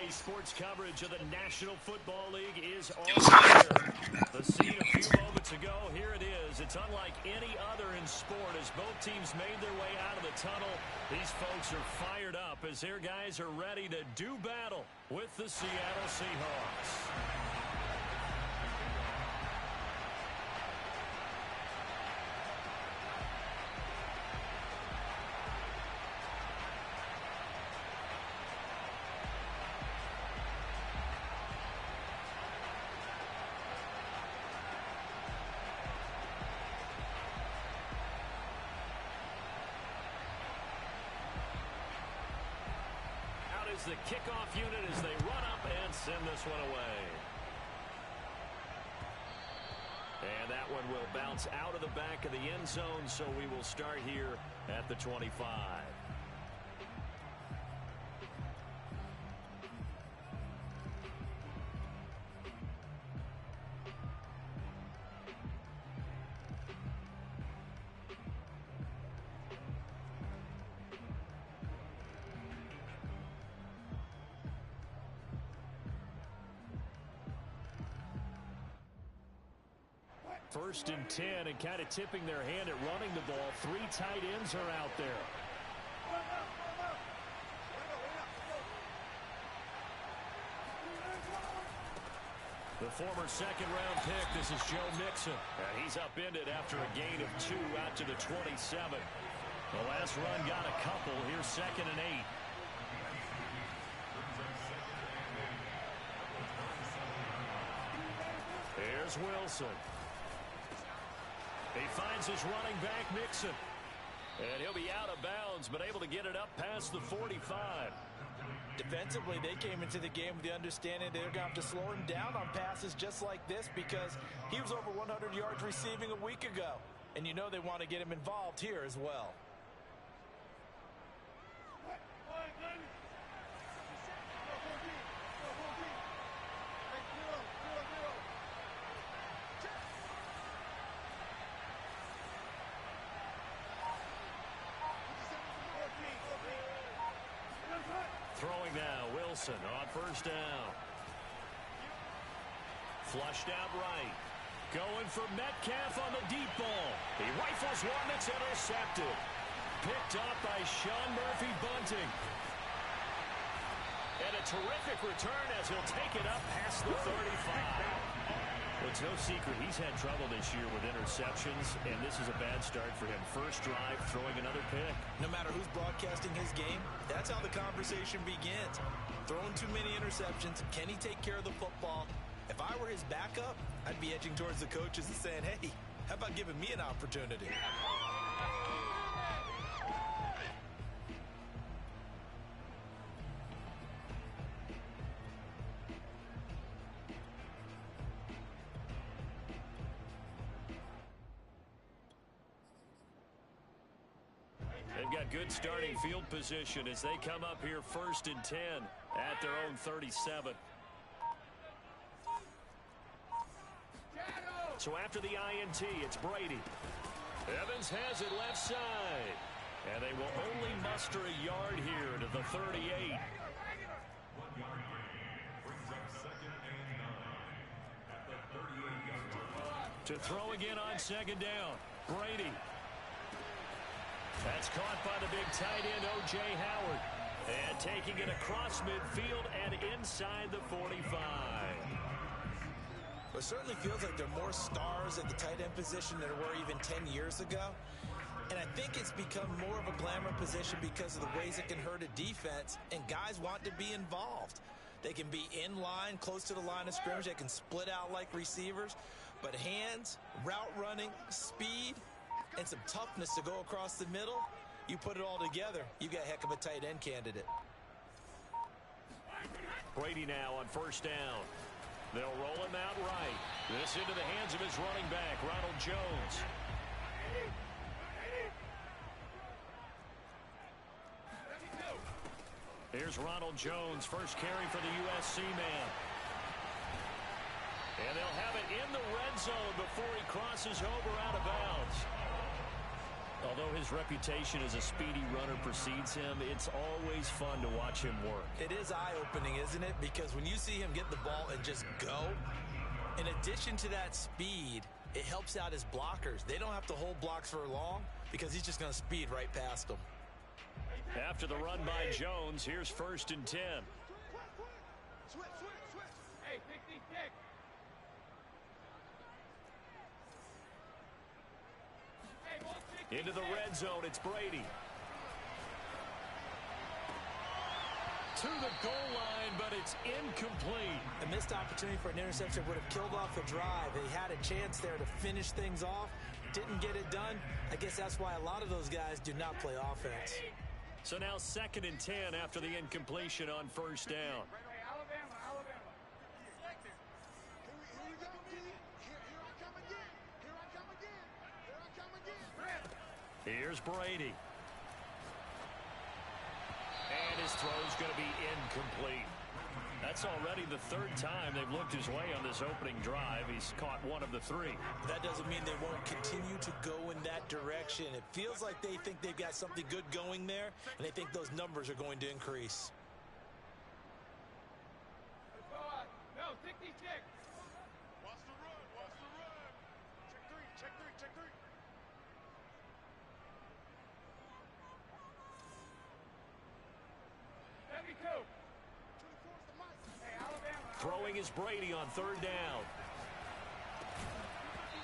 Today's sports coverage of the National Football League is on air. The scene a few moments ago, here it is. It's unlike any other in sport as both teams made their way out of the tunnel. These folks are fired up as their guys are ready to do battle with the Seattle Seahawks. The kickoff unit as they run up and send this one away. And that one will bounce out of the back of the end zone, so we will start here at the 25. First and 10, and kind of tipping their hand at running the ball. Three tight ends are out there. The former second-round pick, this is Joe Mixon. And he's upended after a gain of 2 out to the 27. The last run got a couple. Here's 2nd and 8. Here's Wilson. He finds his running back, Mixon. And he'll be out of bounds, but able to get it up past the 45. Defensively, they came into the game with the understanding they're going to have to slow him down on passes just like this because he was over 100 yards receiving a week ago. And you know they want to get him involved here as well. Throwing now, Wilson on first down. Flushed out right. Going for Metcalf on the deep ball. He rifles one that's intercepted. Picked up by Sean Murphy-Bunting. And a terrific return as he'll take it up past the 35. Well, it's no secret he's had trouble this year with interceptions, and this is a bad start for him. First drive, throwing another pick. No matter who's broadcasting his game, that's how the conversation begins. Throwing too many interceptions, can he take care of the football? If I were his backup, I'd be edging towards the coaches and saying, hey, how about giving me an opportunity? They've got good starting field position as they come up here 1st and 10 at their own 37. So after the INT, it's Brady. Evans has it left side. And they will only muster a yard here to the 38. To throw again on 2nd down. Brady. That's caught by the big tight end, O.J. Howard. And taking it across midfield and inside the 45. It certainly feels like there are more stars at the tight end position than there were even 10 years ago. And I think it's become more of a glamour position because of the ways it can hurt a defense, and guys want to be involved. They can be in line, close to the line of scrimmage. They can split out like receivers. But hands, route running, speed, and some toughness to go across the middle, you put it all together, you got a heck of a tight end candidate. Brady now on 1st down. They'll roll him out right. This into the hands of his running back, Ronald Jones. Here's Ronald Jones, first carry for the USC man. And they'll have it in the red zone before he crosses over out of bounds. Although his reputation as a speedy runner precedes him, it's always fun to watch him work. It is eye-opening, isn't it? Because when you see him get the ball and just go, in addition to that speed, it helps out his blockers. They don't have to hold blocks for long because he's just going to speed right past them. After the run by Jones, here's 1st and 10. Hey, pick. Into the red zone, it's Brady. To the goal line, but it's incomplete. A missed opportunity for an interception would have killed off the drive. They had a chance there to finish things off. Didn't get it done. I guess that's why a lot of those guys do not play offense. So now 2nd and 10 after the incompletion on 1st down. Here's Brady. And his throw's going to be incomplete. That's already the 3rd time they've looked his way on this opening drive. He's caught 1 of the 3. That doesn't mean they won't continue to go in that direction. It feels like they think they've got something good going there, and they think those numbers are going to increase. No, tick. Watch the run. Check three. Throwing is Brady on 3rd down.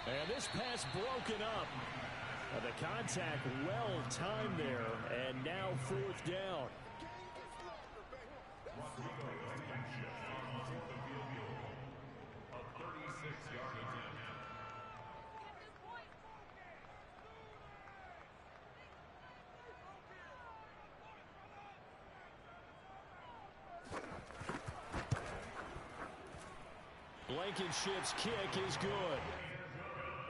And this pass broken up. The contact well timed there, and now 4th down. Blankenship's kick is good.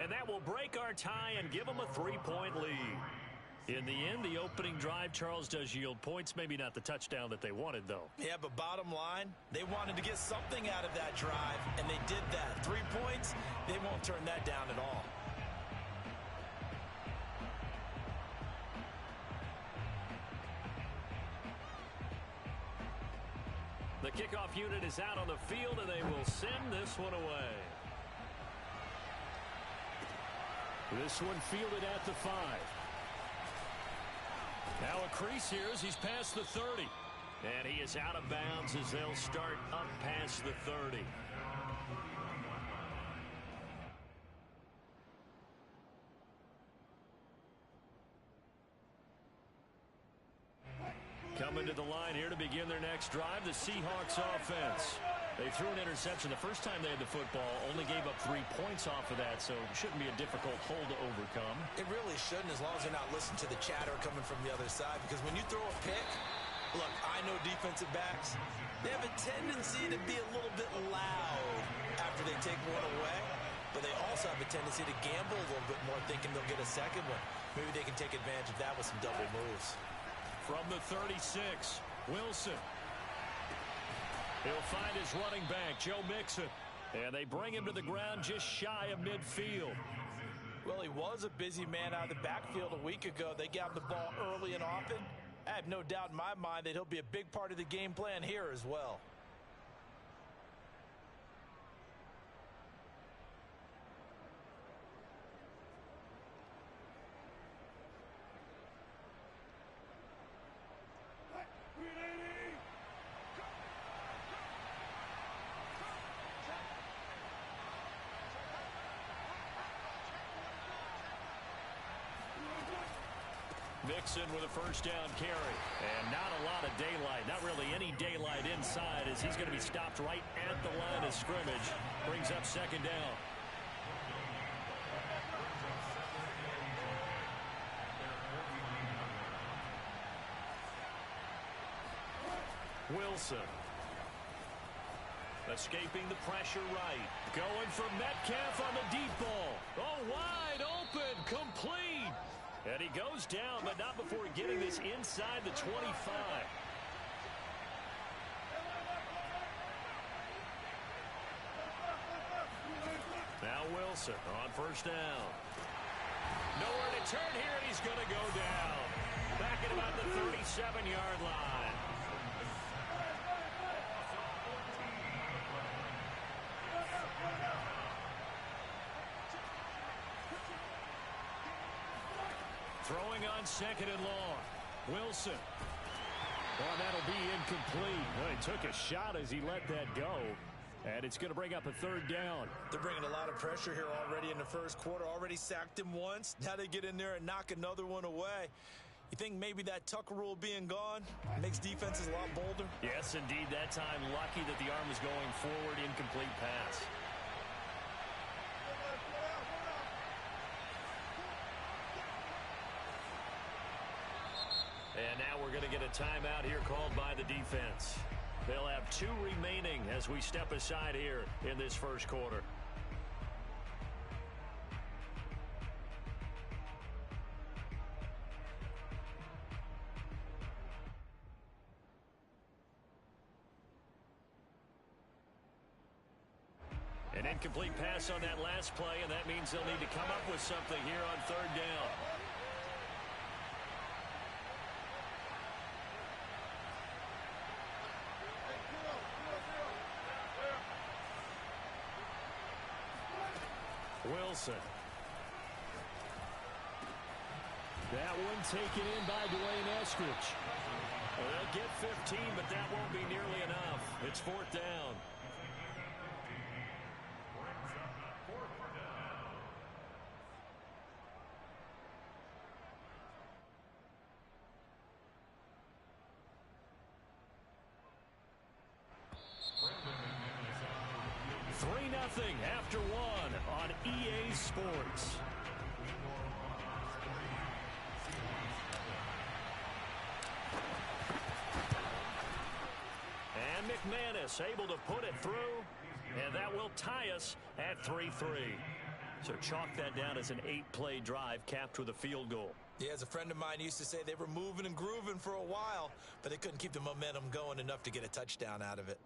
And that will break our tie and give them a 3-point lead. In the end, the opening drive, Charles, does yield points. Maybe not the touchdown that they wanted, though. Yeah, but bottom line, they wanted to get something out of that drive, and they did that. 3 points, they won't turn that down at all. The kickoff unit is out on the field, and they will send this one away. This one fielded at the 5. Now a crease here as he's past the 30. And he is out of bounds as they'll start up past the 30. Coming to the line here to begin their next drive, the Seahawks offense. They threw an interception the first time they had the football, only gave up 3 points off of that, so it shouldn't be a difficult hole to overcome. It really shouldn't, as long as they're not listening to the chatter coming from the other side, because when you throw a pick, look, I know defensive backs, they have a tendency to be a little bit loud after they take one away, but they also have a tendency to gamble a little bit more, thinking they'll get a second one. Maybe they can take advantage of that with some double moves. From the 36, Wilson. He'll find his running back, Joe Mixon. And they bring him to the ground just shy of midfield. Well, he was a busy man out of the backfield a week ago. They got him the ball early and often. I have no doubt in my mind that he'll be a big part of the game plan here as well. Mixon with a first down carry. And not a lot of daylight. Not really any daylight inside as he's going to be stopped right at the line of scrimmage. Brings up second down. Wilson. Escaping the pressure right. Going for Metcalf on the deep ball. Oh, wide open. Complete. And he goes down, but not before getting this inside the 25. Now Wilson on first down. Nowhere to turn here, and he's going to go down. Back at about the 37-yard line. Throwing on second and long. Wilson. Well, that'll be incomplete. Well, he took a shot as he let that go. And it's going to bring up a third down. They're bringing a lot of pressure here already in the first quarter. Already sacked him once. Now they get in there and knock another one away. You think maybe that Tucker rule being gone makes defenses a lot bolder? Yes, indeed. That time, lucky that the arm was going forward. Incomplete pass. And now we're going to get a timeout here called by the defense. They'll have 2 remaining as we step aside here in this first quarter. An incomplete pass on that last play, and that means they'll need to come up with something here on third down. Wilson. That one taken in by Dwayne Eskridge. Well, they'll get 15, but that won't be nearly enough. It's fourth down. Nothing after one on EA Sports. And McManus able to put it through, and that will tie us at 3-3. So chalk that down as an 8-play drive capped with a field goal. Yeah, as a friend of mine used to say, they were moving and grooving for a while, but they couldn't keep the momentum going enough to get a touchdown out of it.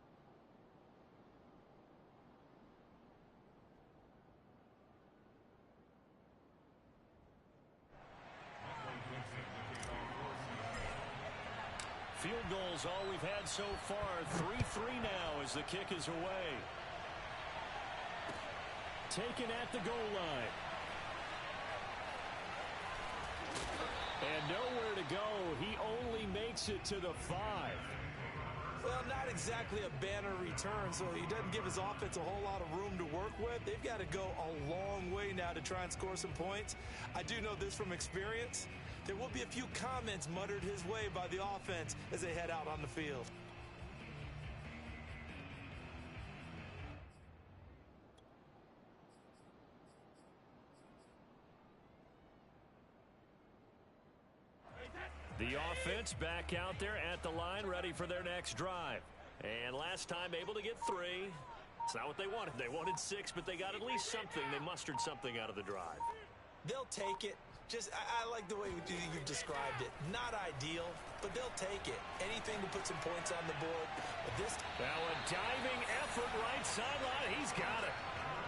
Field goals all we've had so far. 3-3 now as the kick is away. Taken at the goal line. And nowhere to go. He only makes it to the 5. Well, not exactly a banner return, so he doesn't give his offense a whole lot of room to work with. They've got to go a long way now to try and score some points. I do know this from experience. There will be a few comments muttered his way by the offense as they head out on the field. The offense back out there at the line, ready for their next drive. And last time able to get 3. It's not what they wanted. They wanted 6, but they got at least something. They mustered something out of the drive. They'll take it. I like the way you've described it. Not ideal, but they'll take it. Anything to put some points on the board. But this now a diving effort right sideline. He's got it.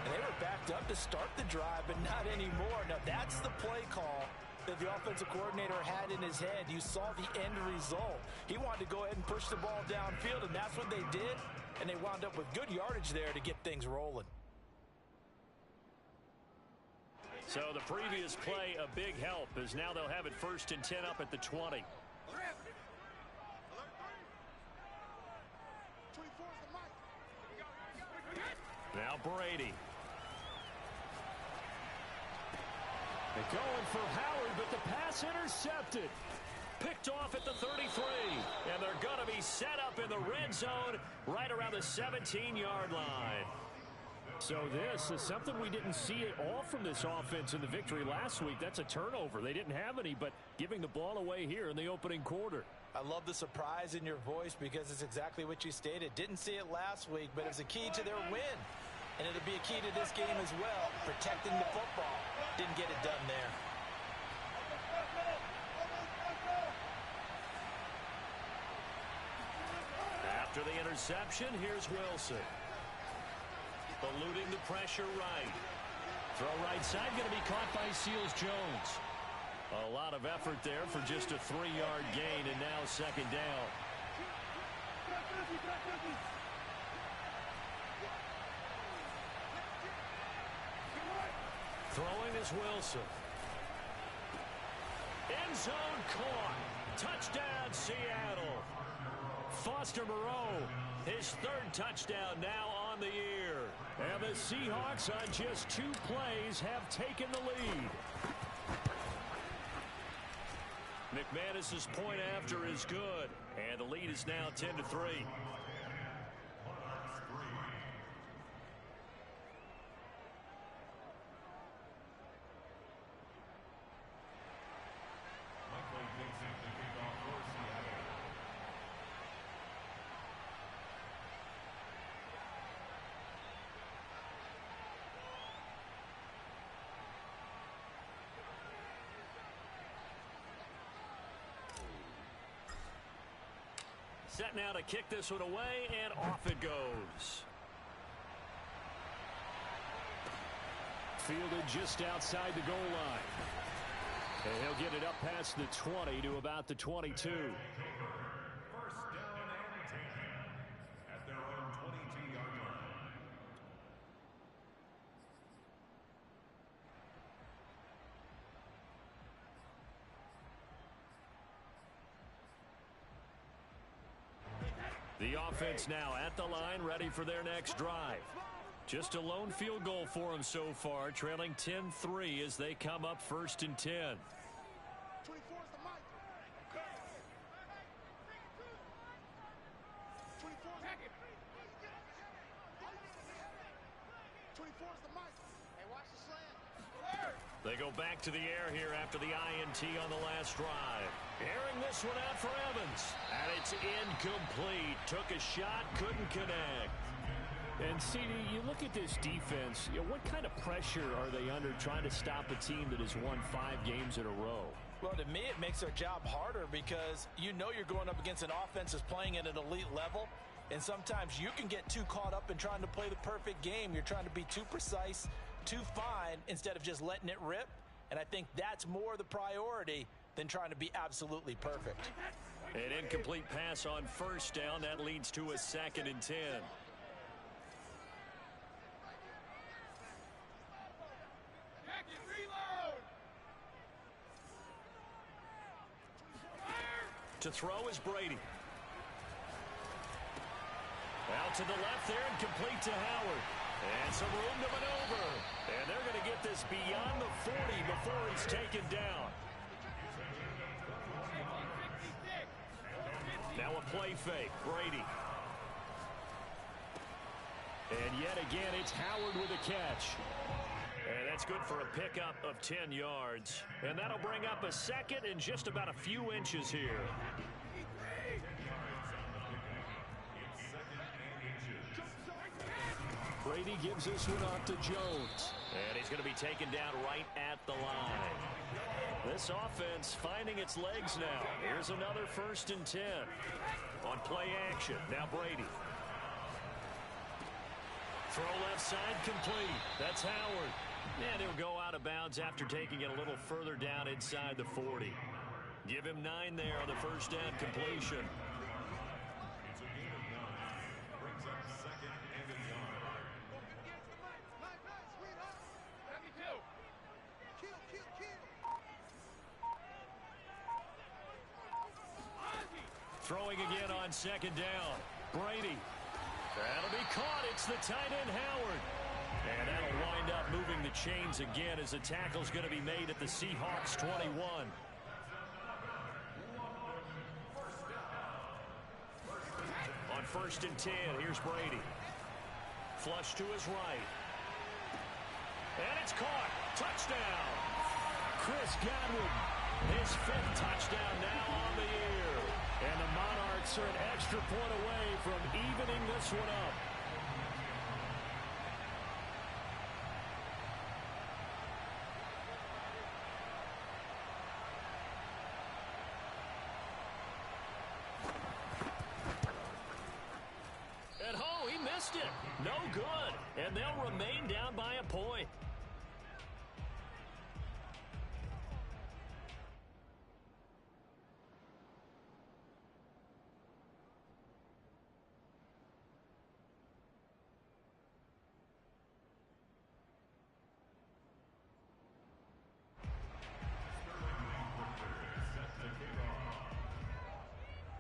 And they were backed up to start the drive, but not anymore. Now that's the play call that the offensive coordinator had in his head. You saw the end result. He wanted to go ahead and push the ball downfield, and that's what they did. And they wound up with good yardage there to get things rolling. So the previous play, a big help, as now they'll have it 1st and 10 up at the 20. Now Brady. They're going for Howard, but the pass intercepted. Picked off at the 33. And they're going to be set up in the red zone right around the 17-yard line. So this is something we didn't see at all from this offense in the victory last week. That's a turnover. They didn't have any, but giving the ball away here in the opening quarter. I love the surprise in your voice because it's exactly what you stated. Didn't see it last week, but it's a key to their win. And it'll be a key to this game as well, protecting the football. Didn't get it done there. After the interception, here's Wilson. Eluding the pressure right. Throw right side, going to be caught by Seals-Jones. A lot of effort there for just a 3-yard gain, and now second down. Throwing is Wilson. End zone caught. Touchdown, Seattle. Foster Moreau, his 3rd touchdown now on the year. And the Seahawks on just 2 plays have taken the lead. McManus's point after is good. And the lead is now 10-3. Set now to kick this one away, and off it goes. Fielded just outside the goal line. And he'll get it up past the 20 to about the 22. First down and 10 at their own 22-yard line. The offense now at the line, ready for their next drive. Just a lone field goal for them so far, trailing 10-3 as they come up 1st and 10. 24 is the mic. 24 is the mic. Hey, watch the slant. They go back to the air here after the INT on the last drive. Airing this one out for Evans. And it's incomplete. Took a shot, couldn't connect. And, CD, you look at this defense, what kind of pressure are they under trying to stop a team that has won 5 games in a row? Well, to me, it makes their job harder because you know you're going up against an offense that's playing at an elite level. And sometimes you can get too caught up in trying to play the perfect game. You're trying to be too precise, too fine, instead of just letting it rip. And I think that's more the priority than trying to be absolutely perfect. An incomplete pass on first down. That leads to a 2nd and 10. To throw is Brady. Out to the left there and complete to Howard. And some room to maneuver. And they're going to get this beyond the 40 before he's taken down. Now a play fake. Brady. And yet again, it's Howard with a catch. And that's good for a pickup of 10 yards. And that'll bring up a 2nd and just about a few inches here. Brady gives this one off to Jones. And he's going to be taken down right at the line. This offense finding its legs now. Here's another 1st and 10. On play action. Now Brady. Throw left side complete. That's Howard. And he'll go out of bounds after taking it a little further down inside the 40. Give him 9 there on the first down completion. It's a gain of 9. Brings up 2nd and a yard. Throwing again on 2nd down. Brady. That'll be caught. It's the tight end, Howard. And that'll wind up moving the chains again as the tackle's going to be made at the Seahawks 21. On 1st and 10, here's Brady. Flush to his right. And it's caught. Touchdown. Chris Godwin, his 5th touchdown now on the year. And the Monarchs are an extra point away from evening this one up. At home, he missed it. No good. And they'll remain down by a point.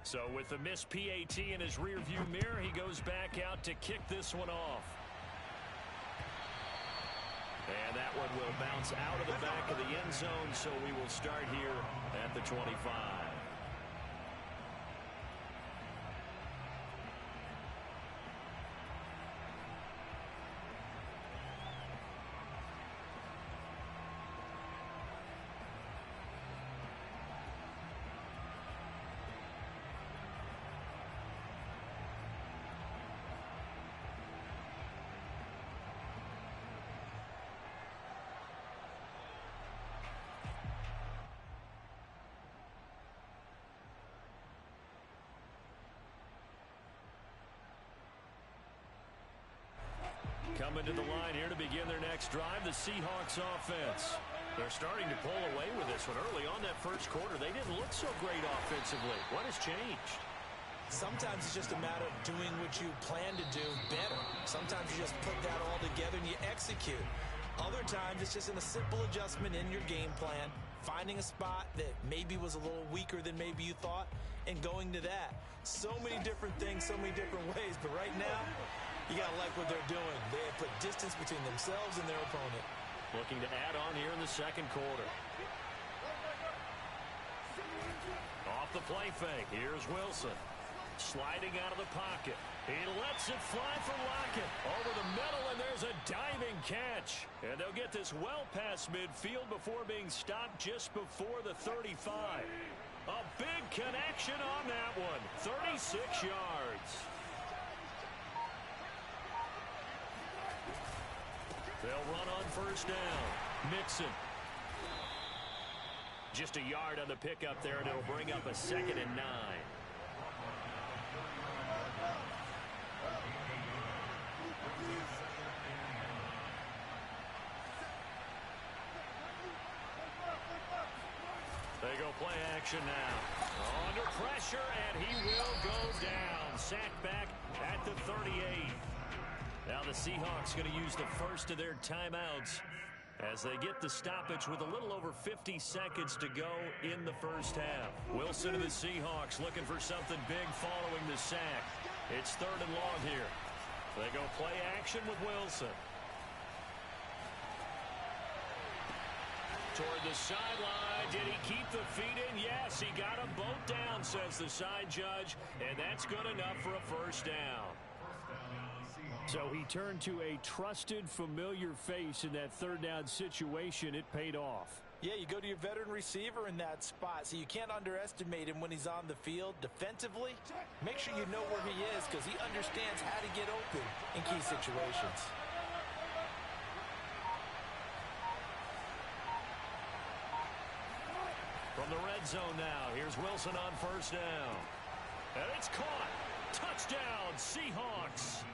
So with the missed PAT in his rearview mirror, he goes back out to kick this one off. And that one will bounce out of the back of the end zone, so we will start here at the 25. Coming to the line here to begin their next drive, the Seahawks offense. They're starting to pull away with this one. Early on that first quarter, they didn't look so great offensively. What has changed? Sometimes it's just a matter of doing what you plan to do better. Sometimes you just put that all together and you execute. Other times it's just a simple adjustment in your game plan, finding a spot that maybe was a little weaker than maybe you thought, and going to that. So many different things, so many different ways, but right now, you got to like what they're doing. They have put distance between themselves and their opponent. Looking to add on here in the second quarter. Off the play fake. Here's Wilson. Sliding out of the pocket. He lets it fly for Lockett. Over the middle, and there's a diving catch. And they'll get this well past midfield before being stopped just before the 35. A big connection on that one. 36 yards. They'll run on first down. Mixon. Just a yard on the pickup there, and it'll bring up a 2nd and 9. They go play action now. Under pressure, and he will go down. Sacked back at the 38. Now the Seahawks going to use the first of their timeouts as they get the stoppage with a little over 50 seconds to go in the first half. Wilson and the Seahawks looking for something big following the sack. It's 3rd and long here. They go play action with Wilson. Toward the sideline. Did he keep the feet in? Yes, he got them both down, says the side judge, and that's good enough for a first down. So he turned to a trusted, familiar face in that 3rd down situation. It paid off. Yeah, you go to your veteran receiver in that spot, so you can't underestimate him when he's on the field. Defensively, make sure you know where he is because he understands how to get open in key situations. From the red zone now, here's Wilson on first down. And it's caught. Touchdown, Seahawks.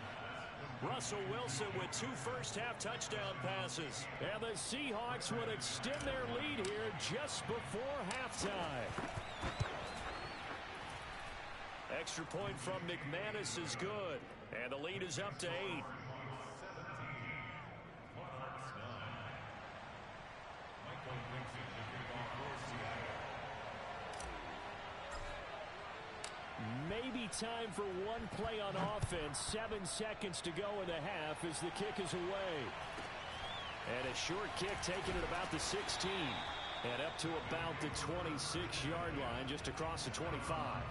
Russell Wilson with 2 first-half touchdown passes. And the Seahawks would extend their lead here just before halftime. Extra point from McManus is good. And the lead is up to 8. Maybe time for one play on offense. 7 seconds to go in the half as the kick is away. And a short kick taken at about the 16. And up to about the 26-yard line, just across the 25.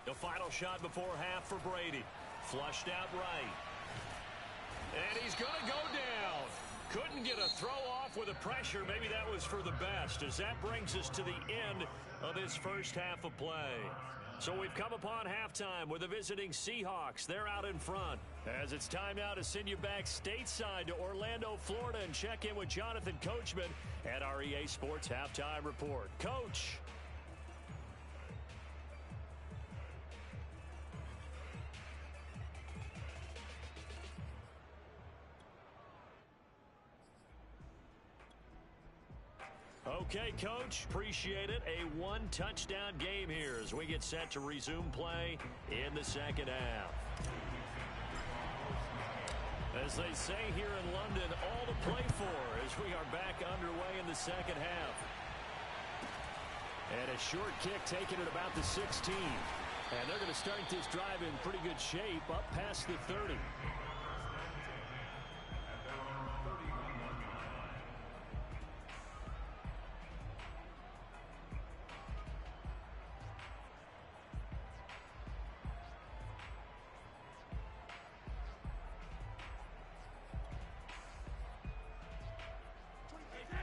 The final shot before half for Brady. Flushed out right. And he's going to go down. Couldn't get a throw off with the pressure. Maybe that was for the best as that brings us to the end of this first half of play. So we've come upon halftime with the visiting Seahawks. They're out in front. As it's time now to send you back stateside to Orlando, Florida, and check in with Jonathan Coachman at our EA Sports Halftime Report. Coach. Okay, Coach, appreciate it. A one-touchdown game here as we get set to resume play in the second half. As they say here in London, all to play for as we are back underway in the second half. And a short kick taken at about the 16. And they're going to start this drive in pretty good shape up past the 30.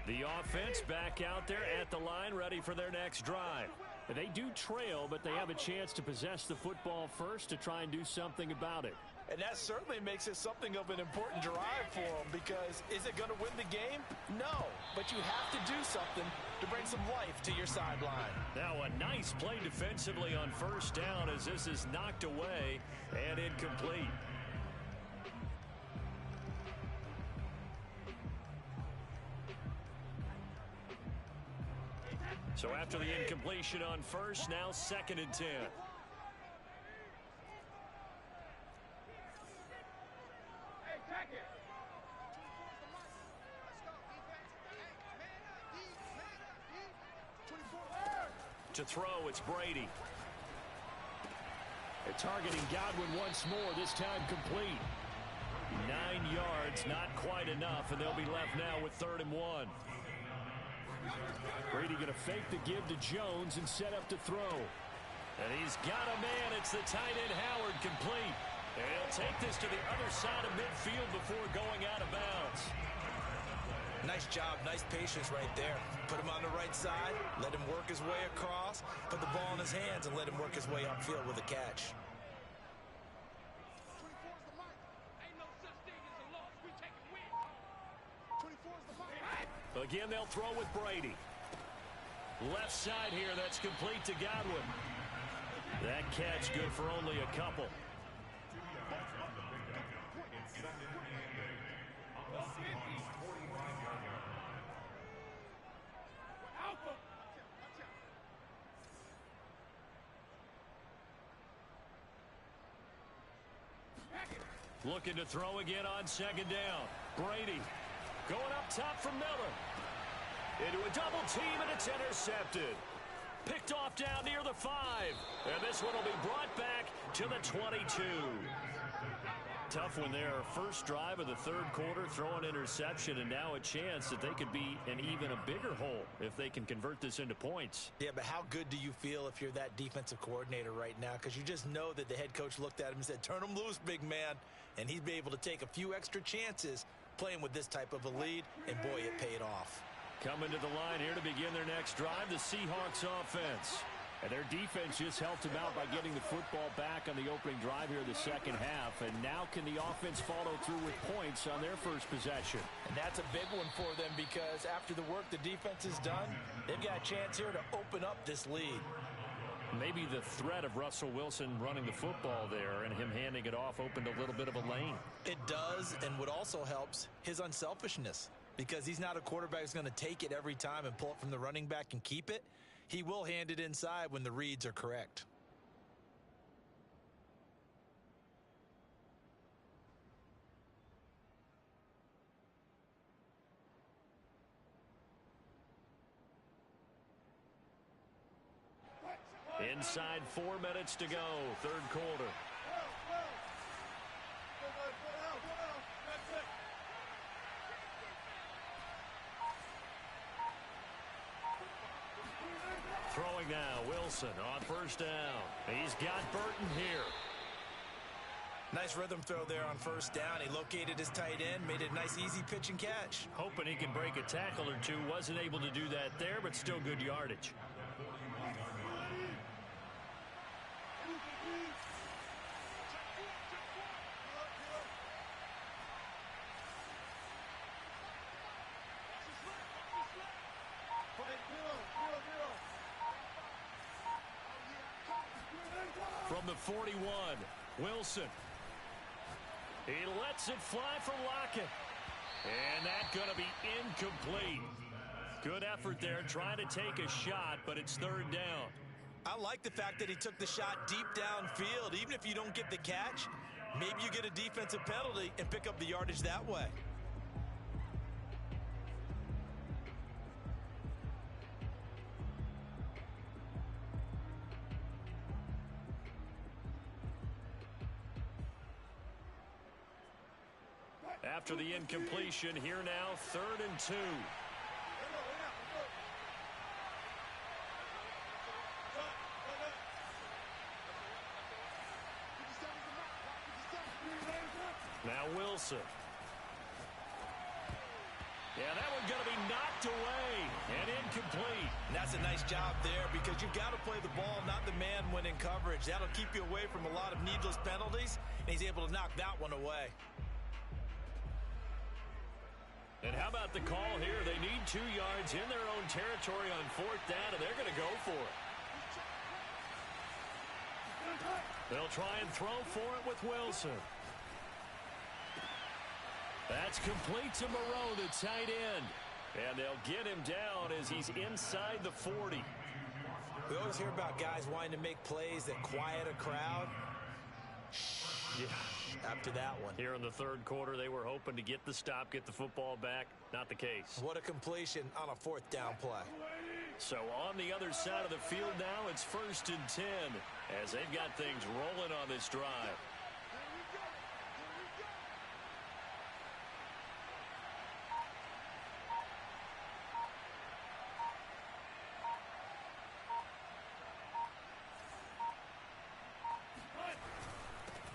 The offense back out there at the line, ready for their next drive. They do trail, but they have a chance to possess the football first to try and do something about it. And that certainly makes it something of an important drive for them, because is it going to win the game? No, but you have to do something to bring some life to your sideline. Now a nice play defensively on first down as this is knocked away and incomplete. So after the incompletion on first, now 2nd and 10. To throw, it's Brady. They're targeting Godwin once more, this time complete. 9 yards, not quite enough, and they'll be left now with 3rd and 1. Brady going to fake the give to Jones and set up to throw. And he's got a man. It's the tight end Howard, complete. And he'll take this to the other side of midfield before going out of bounds. Nice job, nice patience right there. Put him on the right side, let him work his way across, put the ball in his hands, and let him work his way upfield with a catch. Again, they'll throw with Brady. Left side here, that's complete to Godwin. That catch good for only a couple. Looking to throw again on 2nd down. Brady going up top from Miller. Into a double team, and it's intercepted. Picked off down near the 5. And this one will be brought back to the 22. Tough one there. First drive of the 3rd quarter, throw an interception, and now a chance that they could be in even a bigger hole if they can convert this into points. Yeah, but how good do you feel if you're that defensive coordinator right now? Because you just know that the head coach looked at him and said, turn him loose, big man. And he'd be able to take a few extra chances playing with this type of a lead, and boy, it paid off. Coming to the line here to begin their next drive, the Seahawks offense. And their defense just helped them out by getting the football back on the opening drive here in the second half. And now can the offense follow through with points on their first possession? And that's a big one for them, because after the work the defense has done, they've got a chance here to open up this lead. Maybe the threat of Russell Wilson running the football there and him handing it off opened a little bit of a lane. It does, and what also helps, his unselfishness. Because he's not a quarterback who's going to take it every time and pull it from the running back and keep it. He will hand it inside when the reads are correct. Inside 4 minutes to go, 3rd quarter. Throwing now, Wilson on first down. He's got Burton here. Nice rhythm throw there on first down. He located his tight end, made it a nice easy pitch and catch. Hoping he can break a tackle or two. Wasn't able to do that there, but still good yardage. from the 41. Wilson. He lets it fly for Lockett. And that's going to be incomplete. Good effort there trying to take a shot, but it's third down. I like the fact that he took the shot deep downfield. Even if you don't get the catch, maybe you get a defensive penalty and pick up the yardage that way. After the incompletion, here now, 3rd and 2. Now Wilson. Yeah, that one's going to be knocked away and incomplete. And that's a nice job there because you've got to play the ball, not the man when in coverage. That'll keep you away from a lot of needless penalties, and he's able to knock that one away. And how about the call here? They need 2 yards in their own territory on 4th down, and they're going to go for it. They'll try and throw for it with Wilson. That's complete to Moreau, the tight end. And they'll get him down as he's inside the 40. We always hear about guys wanting to make plays that quiet a crowd. Yeah. After that one. Here in the 3rd quarter, they were hoping to get the stop, get the football back. Not the case. What a completion on a 4th down play. So on the other side of the field now, it's 1st and 10 as they've got things rolling on this drive.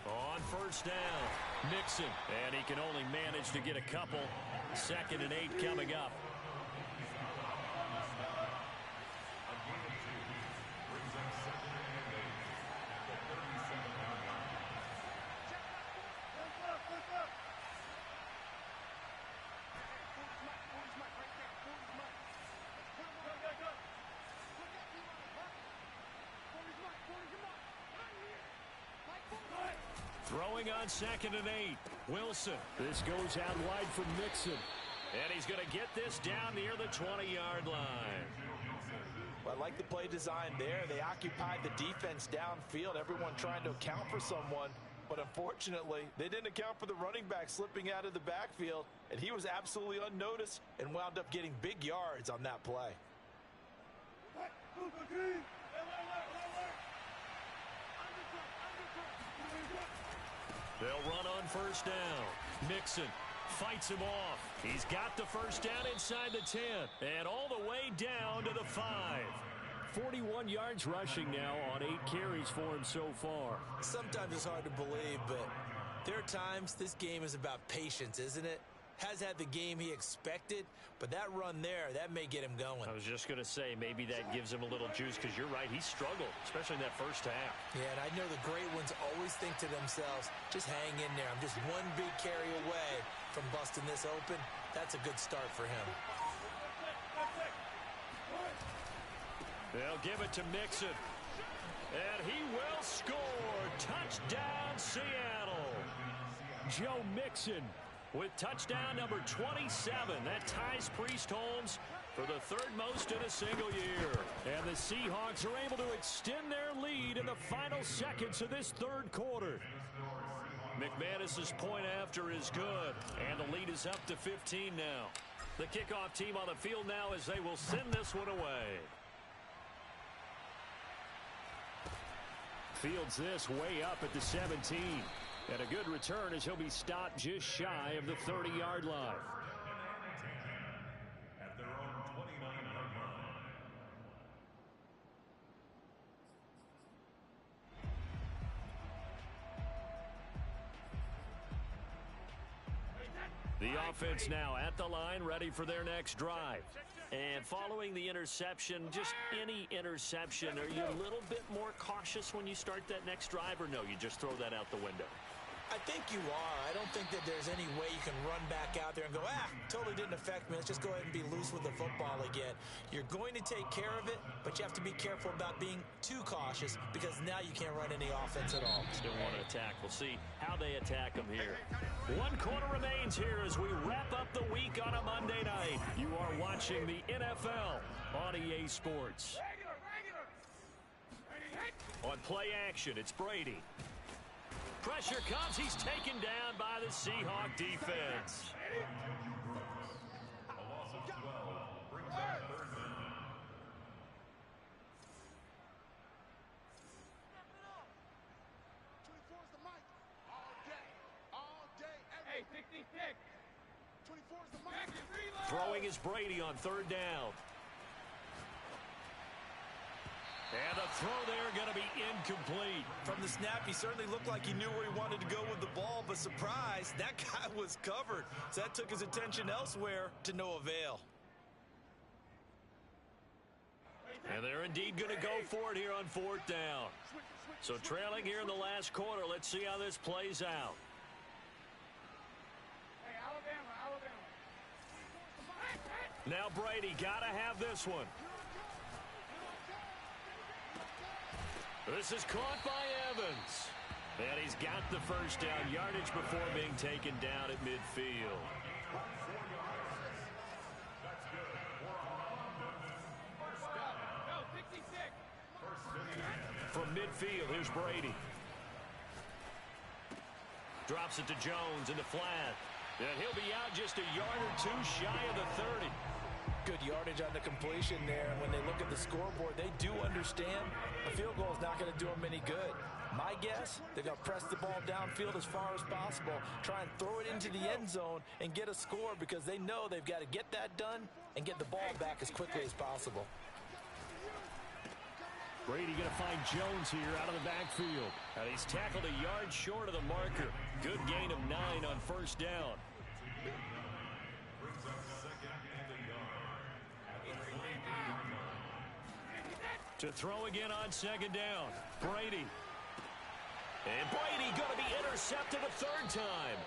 On 1st down, Mixon, and he can only manage to get a couple. 2nd and 8 coming up. Throwing on 2nd and 8. Wilson. This goes out wide for Mixon. And he's going to get this down near the 20-yard line. Well, I like the play design there. They occupied the defense downfield, everyone trying to account for someone. But unfortunately, they didn't account for the running back slipping out of the backfield. And he was absolutely unnoticed and wound up getting big yards on that play. They'll run on 1st down. Mixon fights him off. He's got the 1st down inside the 10 and all the way down to the 5. 41 yards rushing now on 8 carries for him so far. Sometimes it's hard to believe, but there are times this game is about patience, isn't it? Has had the game he expected, but that run there, that may get him going. I was just going to say, maybe that gives him a little juice because you're right, he struggled, especially in that 1st half. Yeah, and I know the great ones always think to themselves, just hang in there. I'm just one big carry away from busting this open. That's a good start for him. They'll give it to Mixon. And he will score. Touchdown, Seattle. Joe Mixon with touchdown number 27. That ties Priest Holmes for the 3rd most in a single year. And the Seahawks are able to extend their lead in the final seconds of this 3rd quarter. McManus's point after is good. And the lead is up to 15 now. The kickoff team on the field now as they will send this one away. Fields this way up at the 17. And a good return as he'll be stopped just shy of the 30-yard line. At their own 29-yard line. The offense now at the line, ready for their next drive. And following the interception, just any interception, are you a little bit more cautious when you start that next drive, or no, you just throw that out the window? I think you are. I don't think that there's any way you can run back out there and go, totally didn't affect me. Let's just go ahead and be loose with the football again. You're going to take care of it, but you have to be careful about being too cautious because now you can't run any offense at all. Still want to attack. We'll see how they attack them here. 1 quarter remains here as we wrap up the week on a Monday night. You are watching the NFL on EA Sports. On play action, it's Brady. Pressure comes. He's taken down by the Seahawk defense. A loss of 12 brings up 3rd down. 24's the mic. All day, every day. Hey, 66. 24's the mic. Throwing is Brady on 3rd down. And the throw there going to be incomplete. From the snap, he certainly looked like he knew where he wanted to go with the ball, but surprise, that guy was covered. So that took his attention elsewhere to no avail. And they're indeed going to go for it here on 4th down. So trailing here in the last quarter. Let's see how this plays out. Hey, Alabama. Now Brady got to have this one. This is caught by Evans. And he's got the first down yardage before being taken down at midfield. From midfield, here's Brady. Drops it to Jones in the flat. And he'll be out just a yard or two shy of the 30. Good yardage on the completion there. When they look at the scoreboard, they do understand a field goal is not going to do them any good. My guess, they're going to press the ball downfield as far as possible, try and throw it into the end zone and get a score because they know they've got to get that done and get the ball back as quickly as possible. Brady going to find Jones here out of the backfield. And he's tackled a yard short of the marker. Good gain of 9 on 1st down. To throw again on 2nd down. Brady. And Brady going to be intercepted a 3rd time.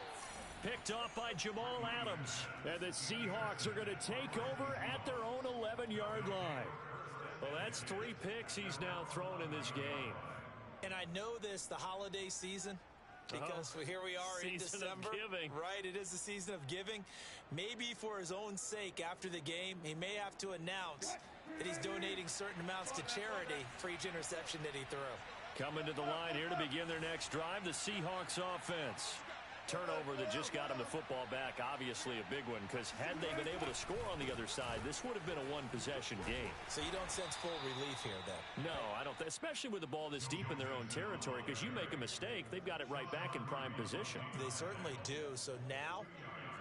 Picked off by Jamal Adams. And the Seahawks are going to take over at their own 11-yard line. Well, that's 3 picks he's now thrown in this game. And I know this, the holiday season, because here we are in December. Season of giving. Right, it is the season of giving. Maybe for his own sake after the game, he may have to announce that he's donating certain amounts to charity for each interception that he threw. Coming to the line here to begin their next drive, the Seahawks offense. Turnover that just got him the football back, obviously a big one, because had they been able to score on the other side, this would have been a one-possession game. So you don't sense full relief here, then? No, I don't, especially with the ball this deep in their own territory, because you make a mistake, they've got it right back in prime position. They certainly do. So now,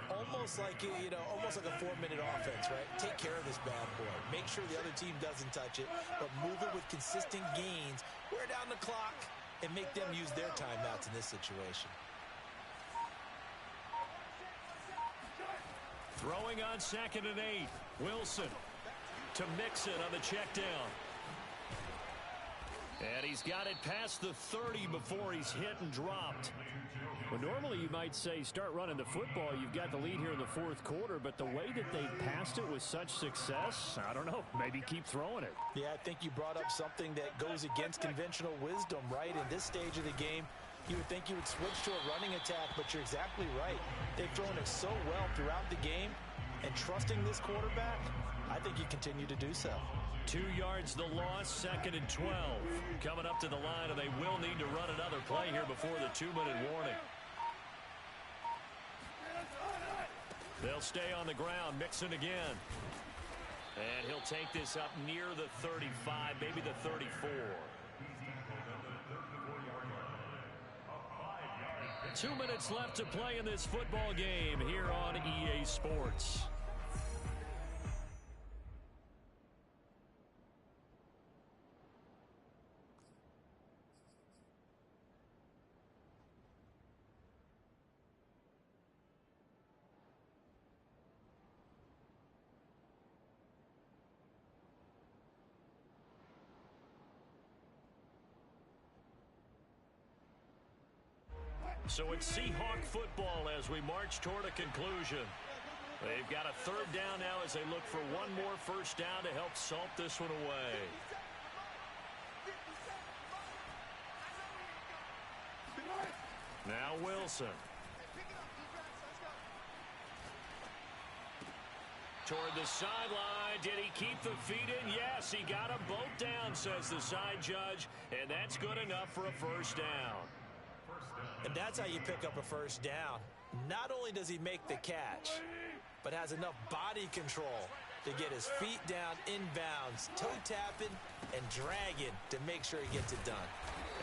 almost like, almost like a 4-minute offense, right? Take care of this bad boy. Make sure the other team doesn't touch it, but move it with consistent gains, wear down the clock, and make them use their timeouts in this situation. Throwing on 2nd and 8. Wilson to Mixon on the check down. And he's got it past the 30 before he's hit and dropped. Well, normally you might say start running the football. You've got the lead here in the 4th quarter, but the way that they passed it with such success, I don't know, maybe keep throwing it. Yeah, I think you brought up something that goes against conventional wisdom, right? In this stage of the game, you would think you would switch to a running attack, but you're exactly right. They've thrown it so well throughout the game, and trusting this quarterback, I think you continue to do so. 2 yards the loss, 2nd and 12. Coming up to the line, and they will need to run another play here before the 2-minute warning. They'll stay on the ground, Mixon again. And he'll take this up near the 35, maybe the 34. 2 minutes left to play in this football game here on EA Sports. So it's Seahawk football as we march toward a conclusion. They've got a third down now as they look for one more first down to help salt this one away. Now Wilson. Toward the sideline. Did he keep the feet in? Yes, he got them both down, says the side judge. And that's good enough for a first down. And that's how you pick up a first down. Not only does he make the catch, but has enough body control to get his feet down inbounds, toe tapping and dragging to make sure he gets it done.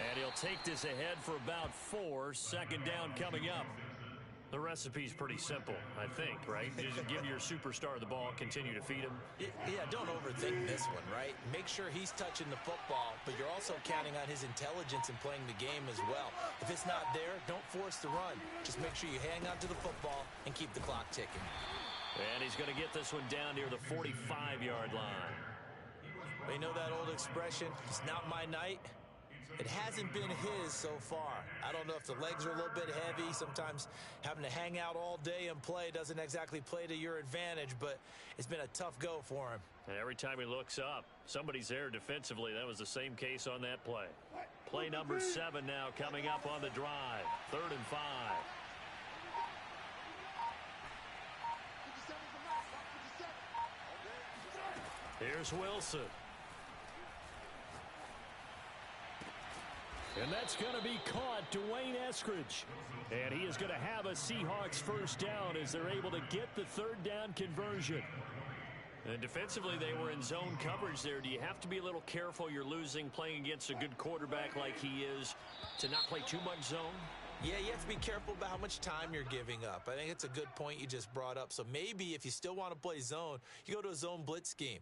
And he'll take this ahead for about 4. Second down coming up. The recipe's pretty simple, I think, right? You just give your superstar the ball, continue to feed him. Yeah, don't overthink this one, right? Make sure he's touching the football, but you're also counting on his intelligence in playing the game as well. If it's not there, don't force the run. Just make sure you hang on to the football and keep the clock ticking. And he's going to get this one down near the 45-yard line. You know that old expression, it's not my night? It hasn't been his so far. I don't know if the legs are a little bit heavy. Sometimes having to hang out all day and play doesn't exactly play to your advantage, but it's been a tough go for him. And every time he looks up, somebody's there defensively. That was the same case on that play. Play number 7 now coming up on the drive. 3rd and 5. Here's Wilson. And that's going to be caught, Dwayne Eskridge. And he is going to have a Seahawks first down as they're able to get the third down conversion. And defensively, they were in zone coverage there. Do you have to be a little careful you're losing playing against a good quarterback like he is to not play too much zone? Yeah, you have to be careful about how much time you're giving up. I think it's a good point you just brought up. So maybe if you still want to play zone, you go to a zone blitz scheme.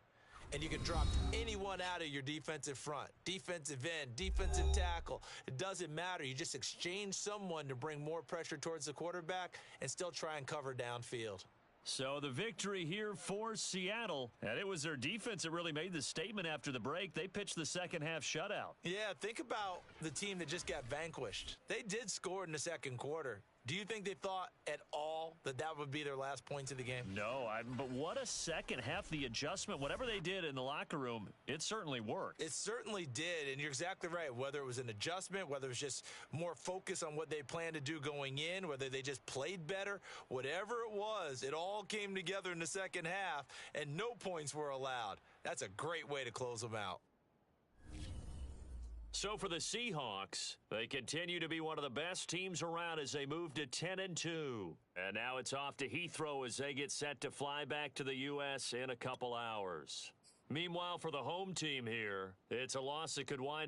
And you can drop anyone out of your defensive front, defensive end, defensive tackle. It doesn't matter. You just exchange someone to bring more pressure towards the quarterback and still try and cover downfield. So the victory here for Seattle. And it was their defense that really made the statement after the break. They pitched the second half shutout. Yeah, think about the team that just got vanquished. They did score in the second quarter. Do you think they thought at all that that would be their last points of the game? No, but what a second half. The adjustment, whatever they did in the locker room, it certainly worked. It certainly did, and you're exactly right. Whether it was an adjustment, whether it was just more focus on what they planned to do going in, whether they just played better, whatever it was, it all came together in the second half, and no points were allowed. That's a great way to close them out. So for the Seahawks, they continue to be one of the best teams around as they move to 10-2. And now it's off to Heathrow as they get set to fly back to the U.S. in a couple hours. Meanwhile, for the home team here, it's a loss that could wind